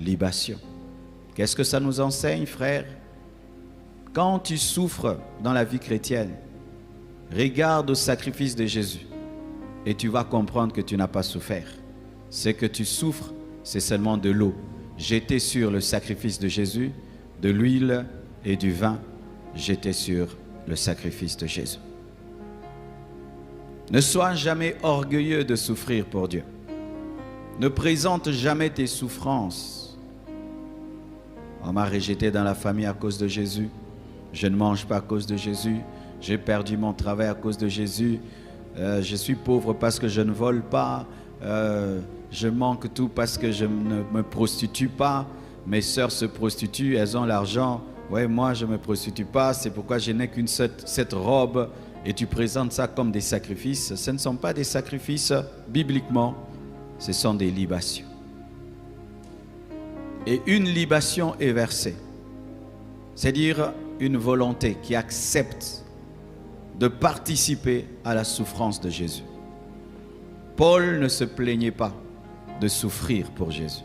libation. Qu'est-ce que ça nous enseigne, frère? Quand tu souffres dans la vie chrétienne, regarde au sacrifice de Jésus et tu vas comprendre que tu n'as pas souffert. Ce que tu souffres, c'est seulement de l'eau. J'étais sur le sacrifice de Jésus, de l'huile et du vin. J'étais sur le sacrifice de Jésus. Ne sois jamais orgueilleux de souffrir pour Dieu. Ne présente jamais tes souffrances. On m'a rejeté dans la famille à cause de Jésus. Je ne mange pas à cause de Jésus. J'ai perdu mon travail à cause de Jésus. Je suis pauvre parce que je ne vole pas. Je manque tout parce que je ne me prostitue pas. Mes sœurs se prostituent, elles ont l'argent. Ouais, moi je ne me prostitue pas, c'est pourquoi je n'ai qu'une cette robe. Et tu présentes ça comme des sacrifices. Ce ne sont pas des sacrifices bibliquement, ce sont des libations. Et une libation est versée, c'est-à-dire une volonté qui accepte de participer à la souffrance de Jésus. Paul ne se plaignait pas de souffrir pour Jésus.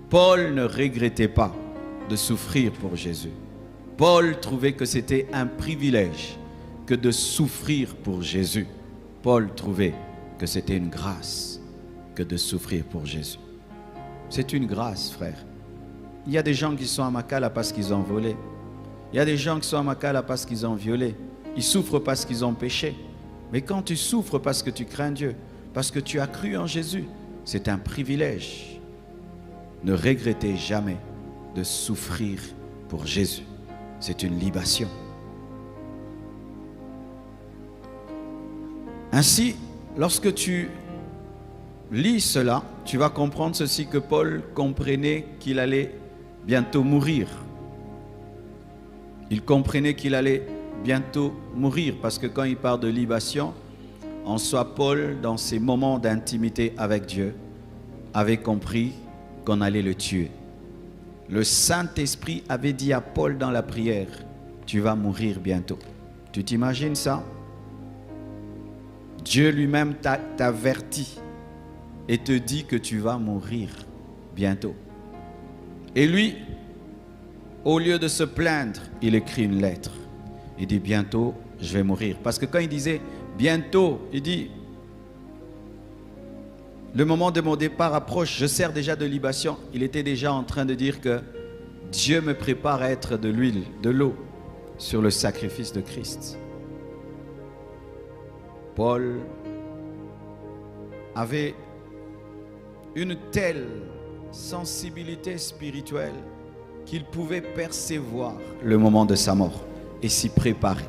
Paul ne regrettait pas de souffrir pour Jésus. Paul trouvait que c'était un privilège que de souffrir pour Jésus. Paul trouvait que c'était une grâce que de souffrir pour Jésus. C'est une grâce, frère. Il y a des gens qui sont à Makala parce qu'ils ont volé. Il y a des gens qui sont à Makala parce qu'ils ont violé. Ils souffrent parce qu'ils ont péché. Mais quand tu souffres parce que tu crains Dieu, parce que tu as cru en Jésus, c'est un privilège. Ne regrettez jamais de souffrir pour Jésus. C'est une libation. Ainsi, lorsque tu lis cela, tu vas comprendre ceci, que Paul comprenait qu'il allait bientôt mourir. Il comprenait qu'il allait bientôt mourir, parce que quand il parle de libation, en soi, Paul, dans ses moments d'intimité avec Dieu, avait compris qu'on allait le tuer. Le Saint-Esprit avait dit à Paul dans la prière, tu vas mourir bientôt. Tu t'imagines ça? Dieu lui-même t'avertit et te dit que tu vas mourir bientôt. Et lui, au lieu de se plaindre, il écrit une lettre. Il dit bientôt, je vais mourir. Parce que quand il disait bientôt, il dit, le moment de mon départ approche, je sers déjà de libation. Il était déjà en train de dire que Dieu me prépare à être de l'huile, de l'eau sur le sacrifice de Christ. Paul avait une telle sensibilité spirituelle qu'il pouvait percevoir le moment de sa mort et s'y préparer.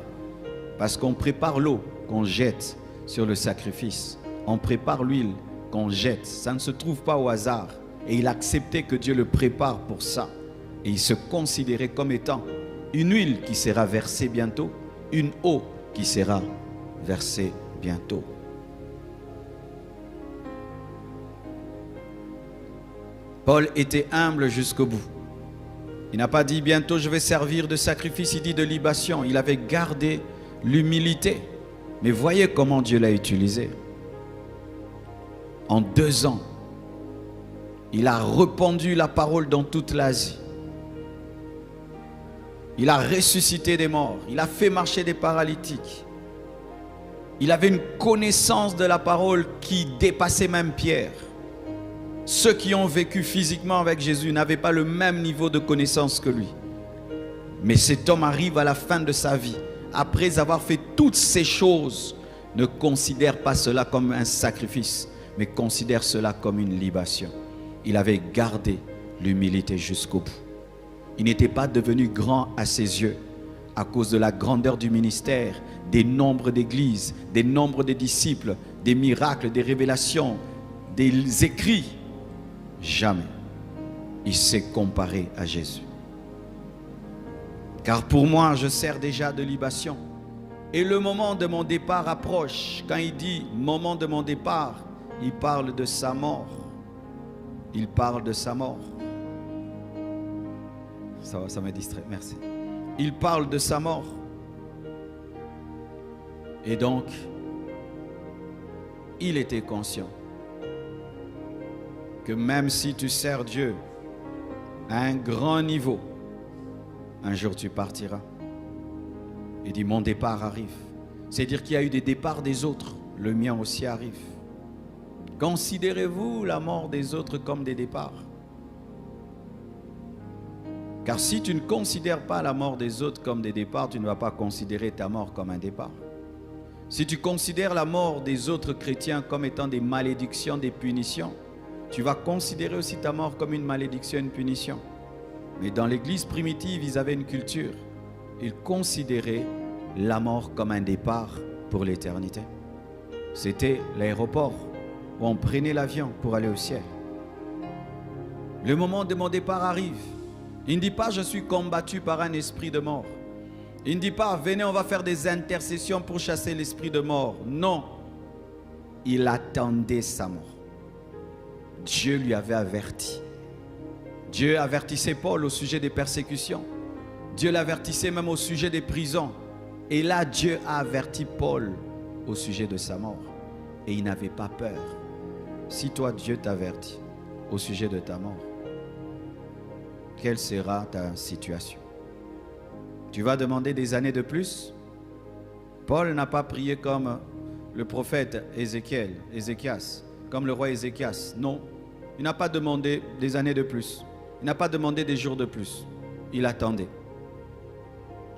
Parce qu'on prépare l'eau qu'on jette sur le sacrifice. On prépare l'huile qu'on jette. Ça ne se trouve pas au hasard. Et il acceptait que Dieu le prépare pour ça. Et il se considérait comme étant une huile qui sera versée bientôt, une eau qui sera versée bientôt. Paul était humble jusqu'au bout. Il n'a pas dit bientôt je vais servir de sacrifice, il dit de libation. Il avait gardé l'humilité. Mais voyez comment Dieu l'a utilisé. En 2 ans, il a répandu la parole dans toute l'Asie. Il a ressuscité des morts. Il a fait marcher des paralytiques. Il avait une connaissance de la parole qui dépassait même Pierre. Ceux qui ont vécu physiquement avec Jésus n'avaient pas le même niveau de connaissance que lui. Mais cet homme arrive à la fin de sa vie, après avoir fait toutes ces choses, ne considère pas cela comme un sacrifice, mais considère cela comme une libation. Il avait gardé l'humilité jusqu'au bout. Il n'était pas devenu grand à ses yeux à cause de la grandeur du ministère, des nombres d'églises, des nombres de disciples, des miracles, des révélations, des écrits. Jamais il s'est comparé à Jésus. Car pour moi, je sers déjà de libation. Et le moment de mon départ approche. Quand il dit moment de mon départ, il parle de sa mort. Il parle de sa mort. Ça me distrait, merci. Il parle de sa mort. Et donc, il était conscient que même si tu sers Dieu à un grand niveau, un jour tu partiras. Il dit, mon départ arrive. C'est-à-dire qu'il y a eu des départs des autres, le mien aussi arrive. Considérez-vous la mort des autres comme des départs? Car si tu ne considères pas la mort des autres comme des départs, tu ne vas pas considérer ta mort comme un départ. Si tu considères la mort des autres chrétiens comme étant des malédictions, des punitions, tu vas considérer aussi ta mort comme une malédiction, une punition. Mais dans l'église primitive, ils avaient une culture. Ils considéraient la mort comme un départ pour l'éternité. C'était l'aéroport où on prenait l'avion pour aller au ciel. Le moment de mon départ arrive. Il ne dit pas, je suis combattu par un esprit de mort. Il ne dit pas, venez, on va faire des intercessions pour chasser l'esprit de mort. Non. Il attendait sa mort. Dieu lui avait averti. Dieu avertissait Paul au sujet des persécutions. Dieu l'avertissait même au sujet des prisons. Et là, Dieu a averti Paul au sujet de sa mort. Et il n'avait pas peur. Si toi, Dieu t'avertit au sujet de ta mort, quelle sera ta situation? Tu vas demander des années de plus? Paul n'a pas prié comme le prophète Ézéchias, comme le roi Ézéchias. Non, il n'a pas demandé des années de plus. Il n'a pas demandé des jours de plus. Il attendait.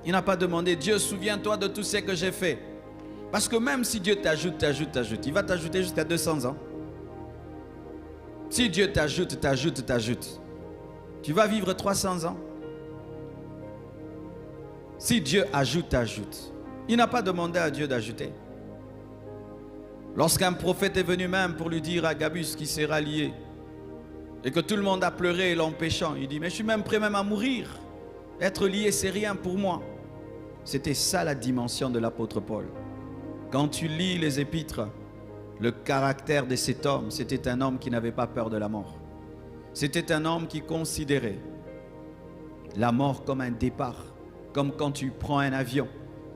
Il n'a pas demandé, Dieu, souviens-toi de tout ce que j'ai fait. Parce que même si Dieu t'ajoute, il va t'ajouter jusqu'à 200 ans. Si Dieu t'ajoute, tu vas vivre 300 ans. Si Dieu ajoute, il n'a pas demandé à Dieu d'ajouter. Lorsqu'un prophète est venu même pour lui dire à Agabus qui s'est rallié et que tout le monde a pleuré l'empêchant, il dit, mais je suis même prêt même à mourir. Être lié, c'est rien pour moi. C'était ça la dimension de l'apôtre Paul. Quand tu lis les épîtres, le caractère de cet homme, c'était un homme qui n'avait pas peur de la mort. C'était un homme qui considérait la mort comme un départ, comme quand tu prends un avion,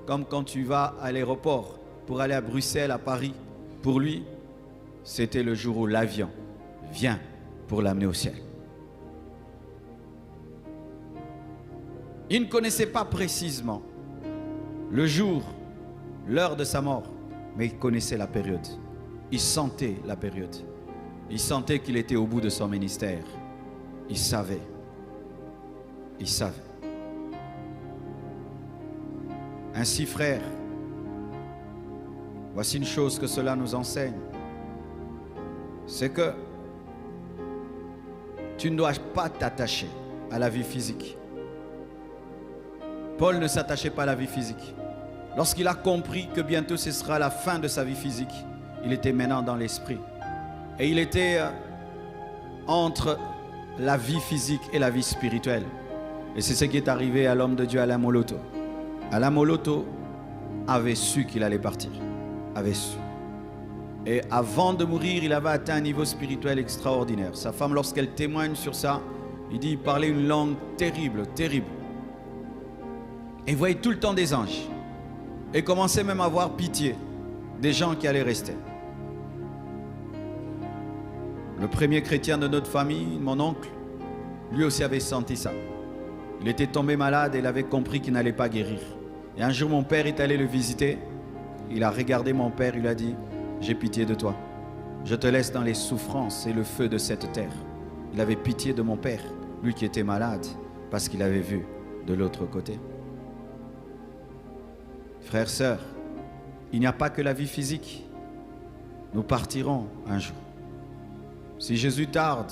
comme quand tu vas à l'aéroport pour aller à Bruxelles, à Paris. Pour lui, c'était le jour où l'avion vient pour l'amener au ciel. Il ne connaissait pas précisément le jour, l'heure de sa mort, mais il connaissait la période. Il sentait la période. Il sentait qu'il était au bout de son ministère. Il savait. Il savait. Ainsi, frères, voici une chose que cela nous enseigne. C'est que tu ne dois pas t'attacher à la vie physique. Paul ne s'attachait pas à la vie physique. Lorsqu'il a compris que bientôt ce sera la fin de sa vie physique, il était maintenant dans l'esprit. Et il était entre la vie physique et la vie spirituelle. Et c'est ce qui est arrivé à l'homme de Dieu, Alain Moloto. Alain Moloto avait su qu'il allait partir. Avait su. Et avant de mourir, il avait atteint un niveau spirituel extraordinaire. Sa femme, lorsqu'elle témoigne sur ça, il parlait une langue terrible, terrible. Et il voyait tout le temps des anges. Et commençait même à avoir pitié des gens qui allaient rester. Le premier chrétien de notre famille, mon oncle, lui aussi avait senti ça. Il était tombé malade et il avait compris qu'il n'allait pas guérir. Et un jour, mon père est allé le visiter. Il a regardé mon père, il a dit, j'ai pitié de toi. Je te laisse dans les souffrances et le feu de cette terre. Il avait pitié de mon père, lui qui était malade, parce qu'il avait vu de l'autre côté. Frères, sœurs, il n'y a pas que la vie physique. Nous partirons un jour. Si Jésus tarde,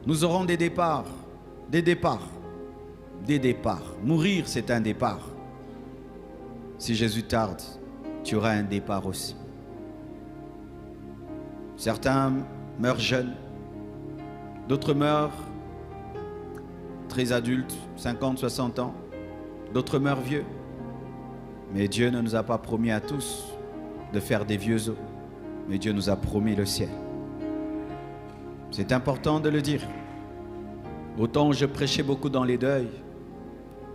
nous aurons des départs, des départs, des départs. Mourir, c'est un départ. Si Jésus tarde, tu auras un départ aussi. Certains meurent jeunes, d'autres meurent très adultes, 50, 60 ans, d'autres meurent vieux. Mais Dieu ne nous a pas promis à tous de faire des vieux os, mais Dieu nous a promis le ciel. C'est important de le dire. Autant je prêchais beaucoup dans les deuils,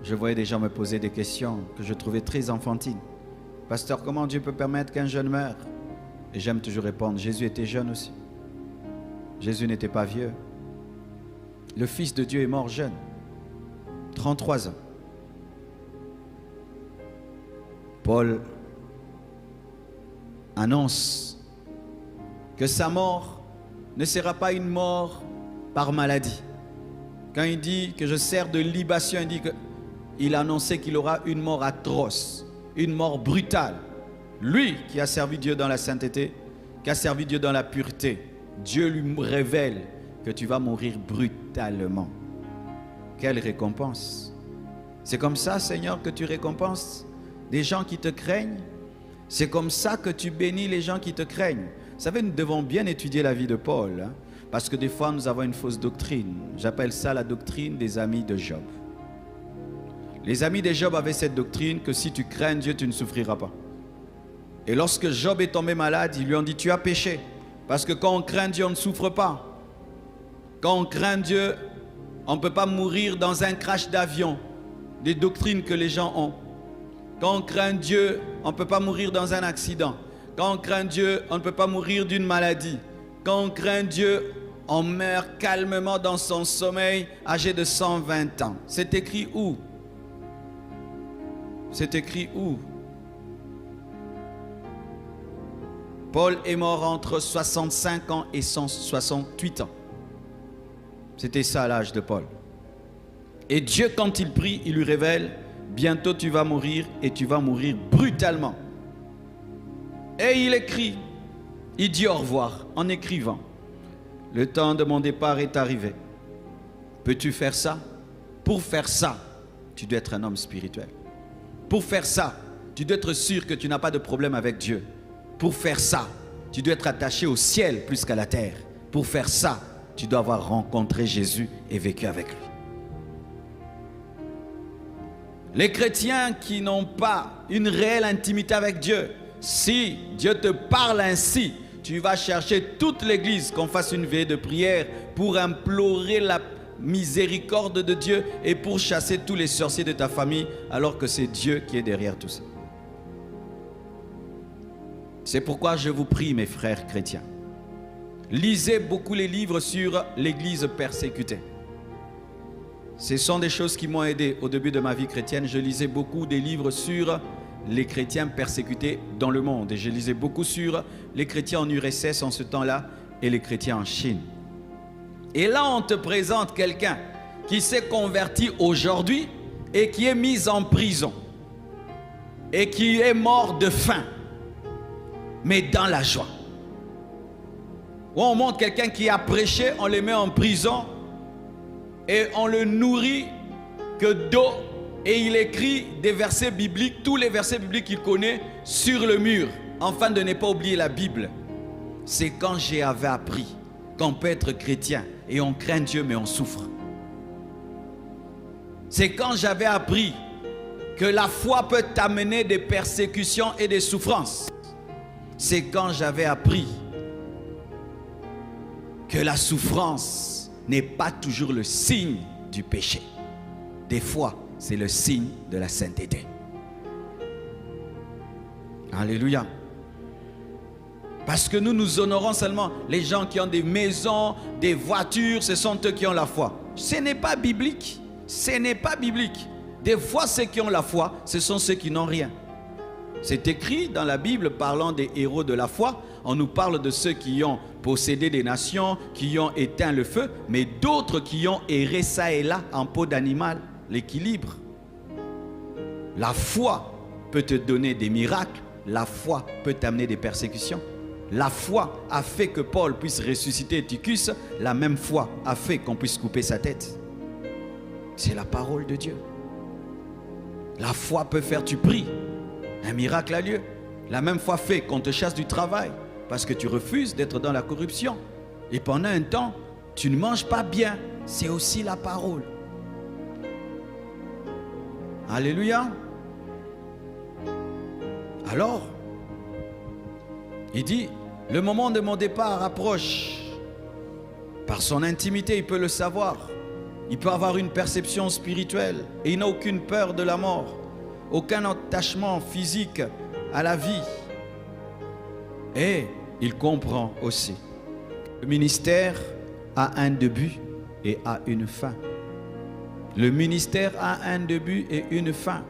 je voyais des gens me poser des questions que je trouvais très enfantines. Pasteur, comment Dieu peut permettre qu'un jeune meure? Et j'aime toujours répondre, Jésus était jeune aussi. Jésus n'était pas vieux. Le Fils de Dieu est mort jeune, 33 ans. Paul annonce que sa mort ne sera pas une mort par maladie. Quand il dit que je sers de libation, il dit qu'il a annoncé qu'il aura une mort atroce, une mort brutale. Lui qui a servi Dieu dans la sainteté, qui a servi Dieu dans la pureté, Dieu lui révèle que tu vas mourir brutalement. Quelle récompense! C'est comme ça, Seigneur, que tu récompenses des gens qui te craignent. C'est comme ça que tu bénis les gens qui te craignent. Vous savez, nous devons bien étudier la vie de Paul, hein, parce que des fois, nous avons une fausse doctrine. J'appelle ça la doctrine des amis de Job. Les amis de Job avaient cette doctrine que si tu crains Dieu, tu ne souffriras pas. Et lorsque Job est tombé malade, ils lui ont dit, tu as péché. Parce que quand on craint Dieu, on ne souffre pas. Quand on craint Dieu, on ne peut pas mourir dans un crash d'avion. Des doctrines que les gens ont. Quand on craint Dieu, on ne peut pas mourir dans un accident. Quand on craint Dieu, on ne peut pas mourir d'une maladie. Quand on craint Dieu, on meurt calmement dans son sommeil, âgé de 120 ans. C'est écrit où? C'est écrit où? Paul est mort entre 65 ans et 168 ans. C'était ça l'âge de Paul. Et Dieu, quand il prie, il lui révèle, bientôt tu vas mourir et tu vas mourir brutalement. Et il écrit, il dit au revoir en écrivant, le temps de mon départ est arrivé. Peux-tu faire ça? Pour faire ça, tu dois être un homme spirituel. Pour faire ça, tu dois être sûr que tu n'as pas de problème avec Dieu. Pour faire ça, tu dois être attaché au ciel plus qu'à la terre. Pour faire ça, tu dois avoir rencontré Jésus et vécu avec lui. Les chrétiens qui n'ont pas une réelle intimité avec Dieu, si Dieu te parle ainsi, tu vas chercher toute l'église qu'on fasse une veillée de prière pour implorer la miséricorde de Dieu et pour chasser tous les sorciers de ta famille, alors que c'est Dieu qui est derrière tout ça. C'est pourquoi je vous prie, mes frères chrétiens, lisez beaucoup les livres sur l'église persécutée. Ce sont des choses qui m'ont aidé au début de ma vie chrétienne. Je lisais beaucoup des livres sur les chrétiens persécutés dans le monde. Et je lisais beaucoup sur les chrétiens en URSS en ce temps-là et les chrétiens en Chine. Et là, on te présente quelqu'un qui s'est converti aujourd'hui et qui est mis en prison et qui est mort de faim, mais dans la joie. Ou on montre quelqu'un qui a prêché, on le met en prison et on le nourrit que d'eau et il écrit des versets bibliques, tous les versets bibliques qu'il connaît sur le mur, afin de ne pas oublier la Bible. C'est quand j'avais appris qu'on peut être chrétien et on craint Dieu mais on souffre. C'est quand j'avais appris que la foi peut t'amener des persécutions et des souffrances. C'est quand j'avais appris que la souffrance n'est pas toujours le signe du péché. Des fois, c'est le signe de la sainteté. Alléluia. Parce que nous honorons seulement les gens qui ont des maisons, des voitures, ce sont eux qui ont la foi. Ce n'est pas biblique. Ce n'est pas biblique. Des fois, ceux qui ont la foi, ce sont ceux qui n'ont rien. C'est écrit dans la Bible, parlant des héros de la foi. On nous parle de ceux qui ont possédé des nations, qui ont éteint le feu, mais d'autres qui ont erré ça et là en peau d'animal. L'équilibre. La foi peut te donner des miracles. La foi peut t'amener des persécutions. La foi a fait que Paul puisse ressusciter Tychus. La même foi a fait qu'on puisse couper sa tête. C'est la parole de Dieu. La foi peut faire, tu pries, un miracle a lieu. La même foi fait qu'on te chasse du travail parce que tu refuses d'être dans la corruption. Et pendant un temps, tu ne manges pas bien. C'est aussi la parole. Alléluia. Alors, il dit, le moment de mon départ approche. Par son intimité, il peut le savoir. Il peut avoir une perception spirituelle et il n'a aucune peur de la mort, aucun attachement physique à la vie. Et il comprend aussi que le ministère a un début et a une fin. Le ministère a un début et une fin.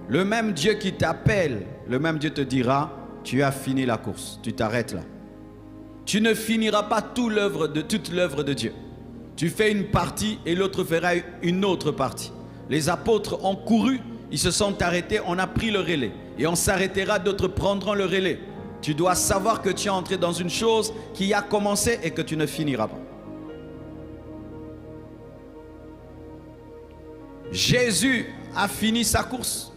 Le même Dieu qui t'appelle, le même Dieu te dira, tu as fini la course, tu t'arrêtes là. Tu ne finiras pas toute l'œuvre de Dieu. Tu fais une partie et l'autre fera une autre partie. Les apôtres ont couru, ils se sont arrêtés, on a pris le relais. Et on s'arrêtera, d'autres prendront le relais. Tu dois savoir que tu es entré dans une chose qui a commencé et que tu ne finiras pas. Jésus a fini sa course.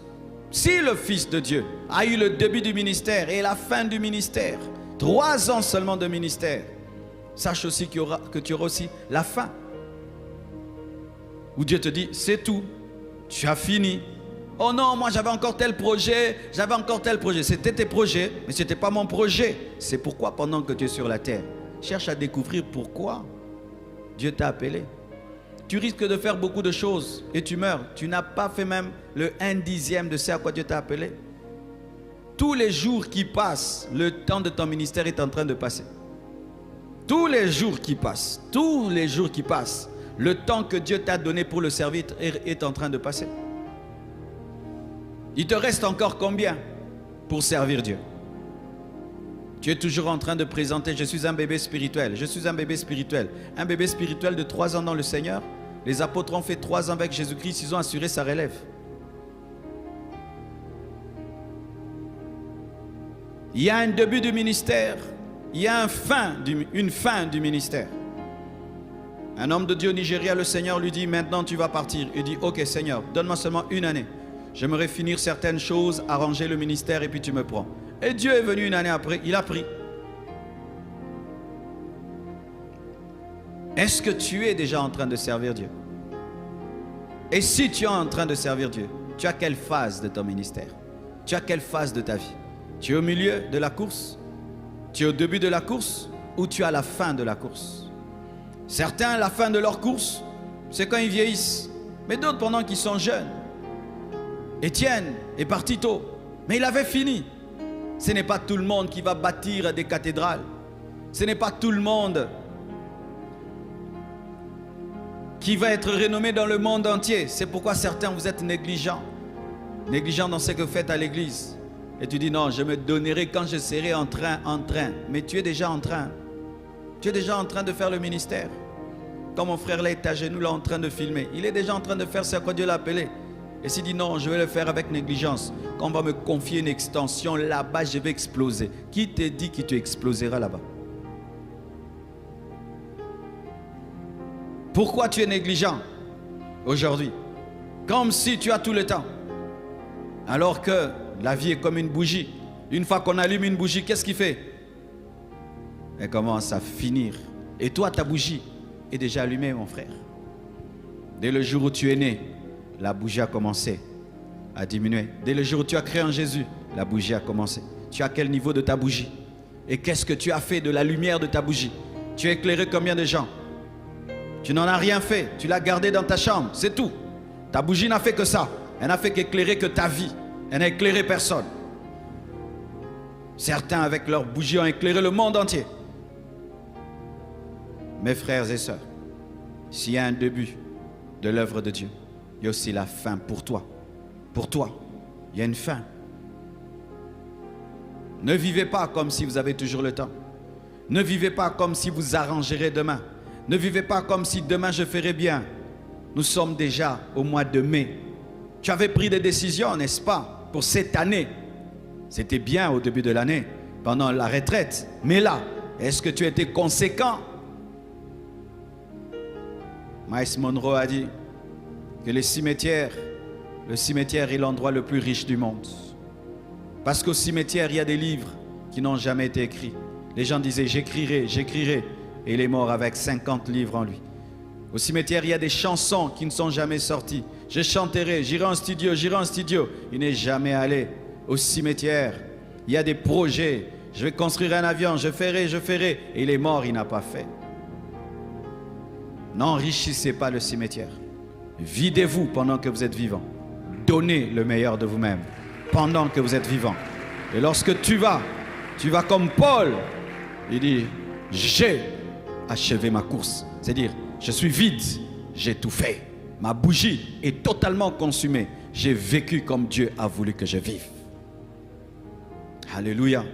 Si le Fils de Dieu a eu le début du ministère et la fin du ministère, 3 ans seulement de ministère, sache aussi que tu auras aussi la fin. Où Dieu te dit, c'est tout, tu as fini. Oh non, moi j'avais encore tel projet, C'était tes projets, mais ce n'était pas mon projet. C'est pourquoi pendant que tu es sur la terre, cherche à découvrir pourquoi Dieu t'a appelé. Tu risques de faire beaucoup de choses et tu meurs. Tu n'as pas fait même le 1/10 de ce à quoi Dieu t'a appelé. Tous les jours qui passent, le temps de ton ministère est en train de passer. Tous les jours qui passent, le temps que Dieu t'a donné pour le servir est en train de passer. Il te reste encore combien pour servir Dieu? Tu es toujours en train de présenter, je suis un bébé spirituel, Un bébé spirituel de 3 ans dans le Seigneur. Les apôtres ont fait 3 ans avec Jésus-Christ, ils ont assuré sa relève. Il y a un début du ministère, il y a une fin du ministère. Un homme de Dieu au Nigeria, le Seigneur lui dit, maintenant tu vas partir. Il dit, ok Seigneur, donne-moi seulement 1 année. J'aimerais finir certaines choses, arranger le ministère et puis tu me prends. Et Dieu est venu 1 année après, il a pris. Est-ce que tu es déjà en train de servir Dieu? Et si tu es en train de servir Dieu, tu as quelle phase de ton ministère? Tu as quelle phase de ta vie? Tu es au milieu de la course? Tu es au début de la course? Ou tu es à la fin de la course? Certains, la fin de leur course, c'est quand ils vieillissent. Mais d'autres, pendant qu'ils sont jeunes. Étienne est parti tôt, mais il avait fini. Ce n'est pas tout le monde qui va bâtir des cathédrales. Ce n'est pas tout le monde qui va être renommé dans le monde entier. C'est pourquoi certains, vous êtes négligents. Négligents dans ce que vous faites à l'église. Et tu dis non, je me donnerai quand je serai en train. Mais tu es déjà en train. Tu es déjà en train de faire le ministère. Quand mon frère là est à genoux, là en train de filmer. Il est déjà en train de faire ce à quoi Dieu l'a appelé. Et s'il dit non, je vais le faire avec négligence. Quand on va me confier une extension, là-bas, je vais exploser. Qui te dit que tu exploseras là-bas? Pourquoi tu es négligent aujourd'hui? Comme si tu as tout le temps. Alors que la vie est comme une bougie. Une fois qu'on allume une bougie, qu'est-ce qu'il fait? Elle commence à finir. Et toi, ta bougie est déjà allumée, mon frère. Dès le jour où tu es né, la bougie a commencé à diminuer. Dès le jour où tu as créé en Jésus, la bougie a commencé. Tu as quel niveau de ta bougie? Et qu'est-ce que tu as fait de la lumière de ta bougie? Tu as éclairé combien de gens? Tu n'en as rien fait. Tu l'as gardé dans ta chambre, c'est tout. Ta bougie n'a fait que ça. Elle n'a fait qu'éclairer que ta vie. Elle n'a éclairé personne. Certains avec leur bougie ont éclairé le monde entier. Mes frères et sœurs, s'il y a un début de l'œuvre de Dieu, il y a aussi la fin pour toi. Pour toi, il y a une fin. Ne vivez pas comme si vous avez toujours le temps. Ne vivez pas comme si vous arrangerez demain. Ne vivez pas comme si demain je ferai bien. Nous sommes déjà au mois de mai. Tu avais pris des décisions, n'est-ce pas, pour cette année. C'était bien au début de l'année, pendant la retraite. Mais là, est-ce que tu étais conséquent? Miles Monroe a dit que le cimetière est l'endroit le plus riche du monde. Parce qu'au cimetière, il y a des livres qui n'ont jamais été écrits. Les gens disaient, j'écrirai. Et il est mort avec 50 livres en lui. Au cimetière, il y a des chansons qui ne sont jamais sorties. Je chanterai, j'irai en studio. Il n'est jamais allé au cimetière. Il y a des projets. Je vais construire un avion, je ferai. Et il est mort, il n'a pas fait. N'enrichissez pas le cimetière. Videz-vous pendant que vous êtes vivant. Donnez le meilleur de vous-même pendant que vous êtes vivant. Et lorsque tu vas comme Paul, il dit, j'ai achevé ma course. C'est-à-dire, Je suis vide, j'ai tout fait. Ma bougie est totalement consumée. J'ai vécu comme Dieu a voulu que je vive. Alléluia.